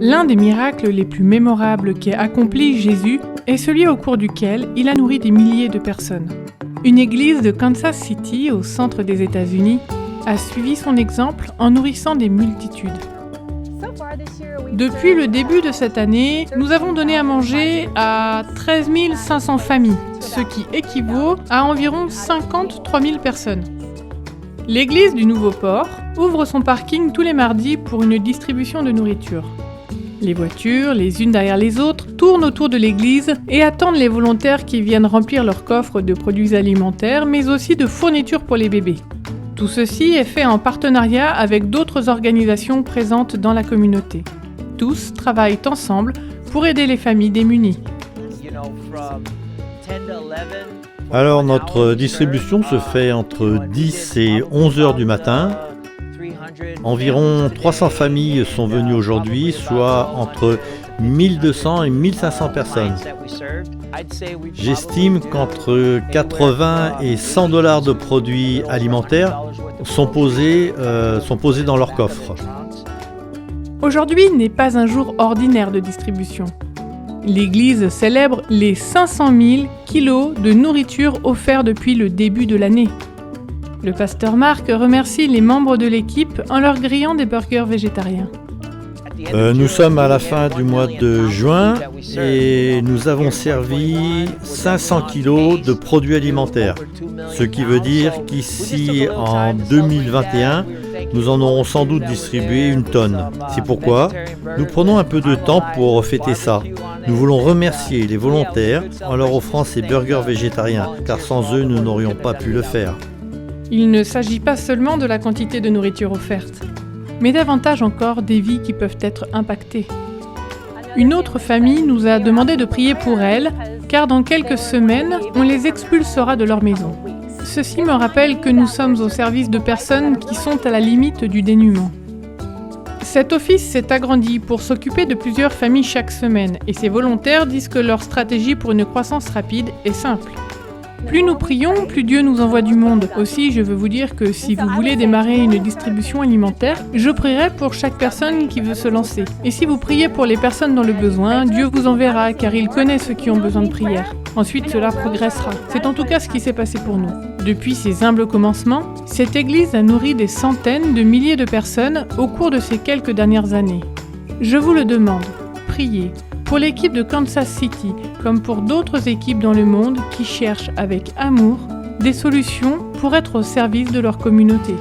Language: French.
L'un des miracles les plus mémorables qu'ait accompli Jésus est celui au cours duquel il a nourri des milliers de personnes. Une église de Kansas City, au centre des États-Unis, a suivi son exemple en nourrissant des multitudes. Depuis le début de cette année, nous avons donné à manger à 13 500 familles, ce qui équivaut à environ 53 000 personnes. L'église du Nouveau Port ouvre son parking tous les mardis pour une distribution de nourriture. Les voitures, les unes derrière les autres, tournent autour de l'église et attendent les volontaires qui viennent remplir leurs coffres de produits alimentaires, mais aussi de fournitures pour les bébés. Tout ceci est fait en partenariat avec d'autres organisations présentes dans la communauté. Tous travaillent ensemble pour aider les familles démunies. Alors notre distribution se fait entre 10 et 11 heures du matin. Environ 300 familles sont venues aujourd'hui, soit entre 1200 et 1500 personnes. J'estime qu'entre 80 et 100 $ de produits alimentaires sont posés dans leur coffre. Aujourd'hui n'est pas un jour ordinaire de distribution. L'Église célèbre les 500 000 kilos de nourriture offerts depuis le début de l'année. Le pasteur Marc remercie les membres de l'équipe en leur grillant des burgers végétariens. Nous sommes à la fin du mois de juin et nous avons servi 500 kilos de produits alimentaires. Ce qui veut dire qu'ici, en 2021, nous en aurons sans doute distribué 1 tonne. C'est pourquoi nous prenons un peu de temps pour fêter ça. Nous voulons remercier les volontaires en leur offrant ces burgers végétariens, car sans eux, nous n'aurions pas pu le faire. Il ne s'agit pas seulement de la quantité de nourriture offerte, mais davantage encore des vies qui peuvent être impactées. Une autre famille nous a demandé de prier pour elles, car dans quelques semaines, on les expulsera de leur maison. Ceci me rappelle que nous sommes au service de personnes qui sont à la limite du dénuement. Cet office s'est agrandi pour s'occuper de plusieurs familles chaque semaine, et ces volontaires disent que leur stratégie pour une croissance rapide est simple. Plus nous prions, plus Dieu nous envoie du monde. Aussi, je veux vous dire que si vous voulez démarrer une distribution alimentaire, je prierai pour chaque personne qui veut se lancer. Et si vous priez pour les personnes dans le besoin, Dieu vous enverra, car il connaît ceux qui ont besoin de prière. Ensuite, cela progressera. C'est en tout cas ce qui s'est passé pour nous. Depuis ses humbles commencements, cette église a nourri des centaines de milliers de personnes au cours de ces quelques dernières années. Je vous le demande, priez. Pour l'équipe de Kansas City, comme pour d'autres équipes dans le monde qui cherchent avec amour des solutions pour être au service de leur communauté.